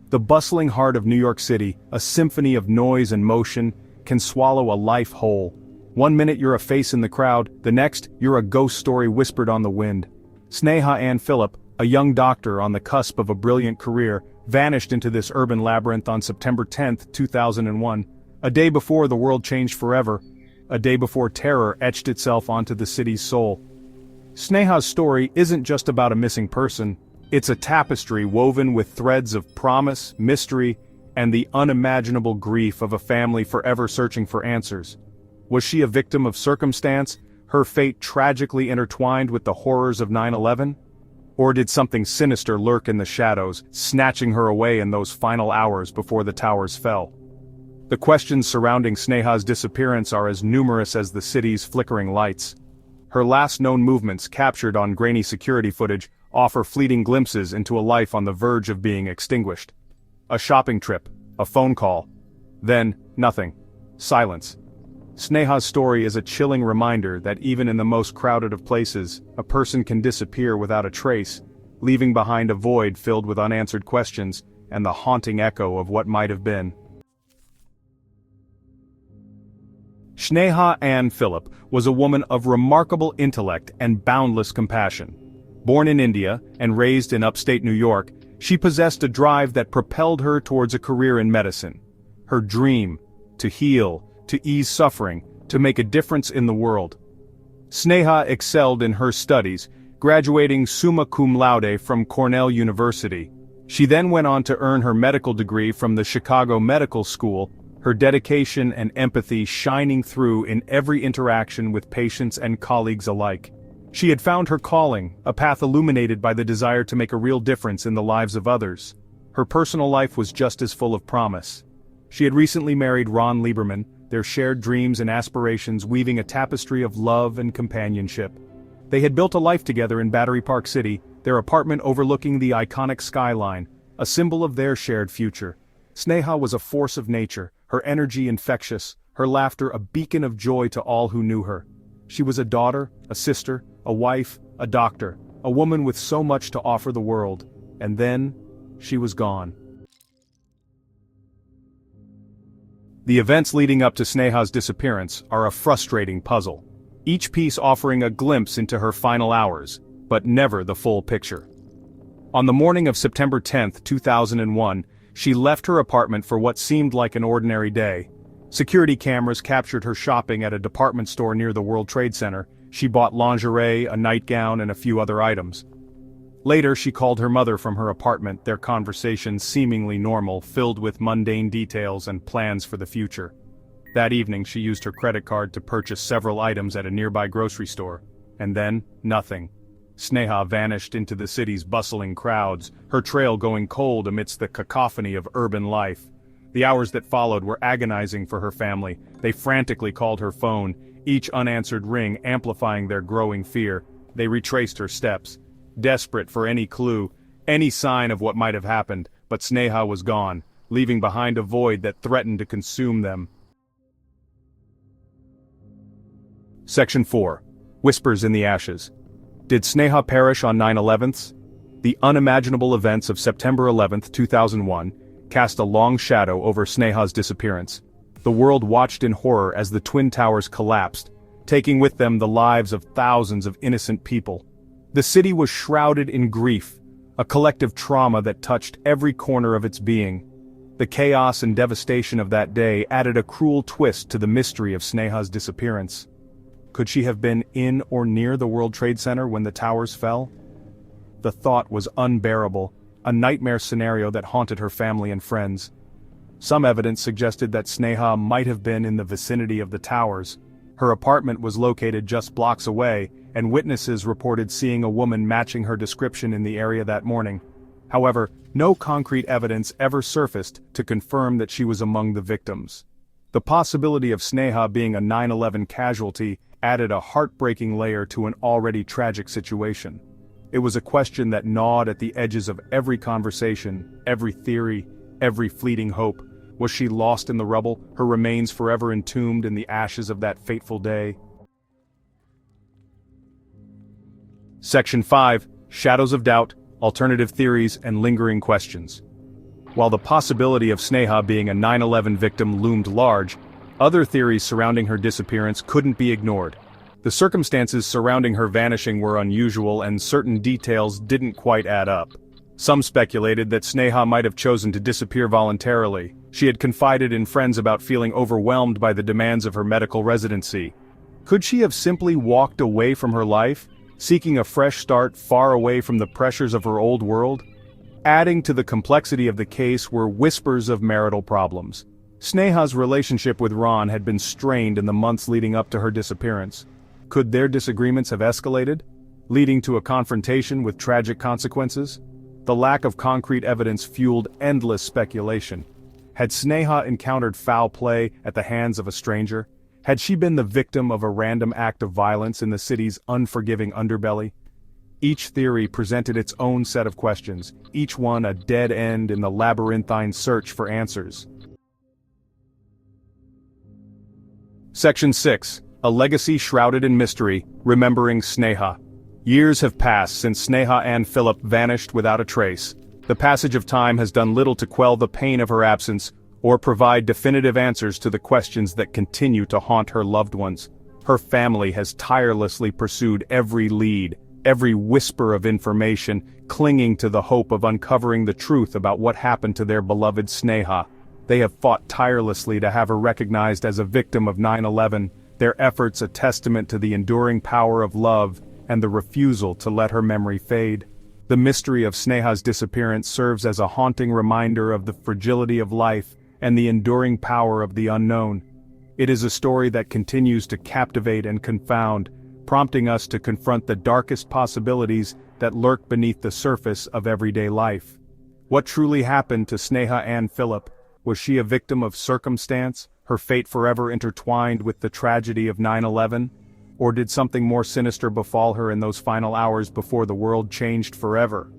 The bustling heart of New York City, a symphony of noise and motion, can swallow a life whole. One minute you're a face in the crowd, the next, you're a ghost story whispered on the wind. Sneha Anne Philip, a young doctor on the cusp of a brilliant career, vanished into this urban labyrinth on September 10, 2001, a day before the world changed forever, a day before terror etched itself onto the city's soul. Sneha's story isn't just about a missing person, it's a tapestry woven with threads of promise, mystery, and the unimaginable grief of a family forever searching for answers. Was she a victim of circumstance, her fate tragically intertwined with the horrors of 9/11? Or did something sinister lurk in the shadows, snatching her away in those final hours before the towers fell? The questions surrounding Sneha's disappearance are as numerous as the city's flickering lights. Her last known movements, captured on grainy security footage, offer fleeting glimpses into a life on the verge of being extinguished. A shopping trip, a phone call. Then, nothing. Silence. Sneha's story is a chilling reminder that even in the most crowded of places, a person can disappear without a trace, leaving behind a void filled with unanswered questions and the haunting echo of what might have been. Sneha Anne Philip was a woman of remarkable intellect and boundless compassion. Born in India and raised in upstate New York, she possessed a drive that propelled her towards a career in medicine. Her dream, to heal, to ease suffering, to make a difference in the world. Sneha excelled in her studies, graduating summa cum laude from Cornell University. She then went on to earn her medical degree from the Chicago Medical School, her dedication and empathy shining through in every interaction with patients and colleagues alike. She had found her calling, a path illuminated by the desire to make a real difference in the lives of others. Her personal life was just as full of promise. She had recently married Ron Lieberman, their shared dreams and aspirations weaving a tapestry of love and companionship. They had built a life together in Battery Park City, their apartment overlooking the iconic skyline, a symbol of their shared future. Sneha was a force of nature, her energy infectious, her laughter a beacon of joy to all who knew her. She was a daughter, a sister, a wife, a doctor, a woman with so much to offer the world, and then, she was gone. The events leading up to Sneha's disappearance are a frustrating puzzle, each piece offering a glimpse into her final hours, but never the full picture. On the morning of September 10, 2001, she left her apartment for what seemed like an ordinary day. Security cameras captured her shopping at a department store near the World Trade Center. She bought lingerie, a nightgown, and a few other items. Later, she called her mother from her apartment, their conversation seemingly normal, filled with mundane details and plans for the future. That evening, she used her credit card to purchase several items at a nearby grocery store. And then, nothing. Sneha vanished into the city's bustling crowds, her trail going cold amidst the cacophony of urban life. The hours that followed were agonizing for her family. They frantically called her phone, each unanswered ring amplifying their growing fear. They retraced her steps, desperate for any clue, any sign of what might have happened, but Sneha was gone, leaving behind a void that threatened to consume them. Section 4. Whispers in the Ashes. Did Sneha perish on 9/11? The unimaginable events of September 11, 2001, cast a long shadow over Sneha's disappearance. The world watched in horror as the Twin Towers collapsed, taking with them the lives of thousands of innocent people. The city was shrouded in grief, a collective trauma that touched every corner of its being. The chaos and devastation of that day added a cruel twist to the mystery of Sneha's disappearance. Could she have been in or near the World Trade Center when the towers fell? The thought was unbearable, a nightmare scenario that haunted her family and friends. Some evidence suggested that Sneha might have been in the vicinity of the towers. Her apartment was located just blocks away, and witnesses reported seeing a woman matching her description in the area that morning. However, no concrete evidence ever surfaced to confirm that she was among the victims. The possibility of Sneha being a 9/11 casualty added a heartbreaking layer to an already tragic situation. It was a question that gnawed at the edges of every conversation, every theory, every fleeting hope. Was she lost in the rubble, her remains forever entombed in the ashes of that fateful day? Section 5. Shadows of Doubt, Alternative Theories and Lingering Questions. While the possibility of Sneha being a 9/11 victim loomed large, other theories surrounding her disappearance couldn't be ignored. The circumstances surrounding her vanishing were unusual and certain details didn't quite add up. Some speculated that Sneha might have chosen to disappear voluntarily. She had confided in friends about feeling overwhelmed by the demands of her medical residency. Could she have simply walked away from her life, seeking a fresh start far away from the pressures of her old world? Adding to the complexity of the case were whispers of marital problems. Sneha's relationship with Ron had been strained in the months leading up to her disappearance. Could their disagreements have escalated, leading to a confrontation with tragic consequences? The lack of concrete evidence fueled endless speculation. Had Sneha encountered foul play at the hands of a stranger? Had she been the victim of a random act of violence in the city's unforgiving underbelly? Each theory presented its own set of questions, each one a dead end in the labyrinthine search for answers. Section 6. A Legacy Shrouded in Mystery, Remembering Sneha. Years have passed since Sneha Anne Philip vanished without a trace. The passage of time has done little to quell the pain of her absence, or provide definitive answers to the questions that continue to haunt her loved ones. Her family has tirelessly pursued every lead, every whisper of information, clinging to the hope of uncovering the truth about what happened to their beloved Sneha. They have fought tirelessly to have her recognized as a victim of 9/11, their efforts a testament to the enduring power of love and the refusal to let her memory fade. The mystery of Sneha's disappearance serves as a haunting reminder of the fragility of life and the enduring power of the unknown. It is a story that continues to captivate and confound, prompting us to confront the darkest possibilities that lurk beneath the surface of everyday life. What truly happened to Sneha Anne Philip? Was she a victim of circumstance, her fate forever intertwined with the tragedy of 9/11? Or did something more sinister befall her in those final hours before the world changed forever?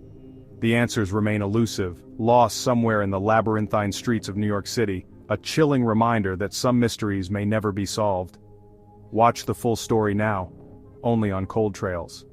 The answers remain elusive, lost somewhere in the labyrinthine streets of New York City, a chilling reminder that some mysteries may never be solved. Watch the full story now, only on Cold Trails.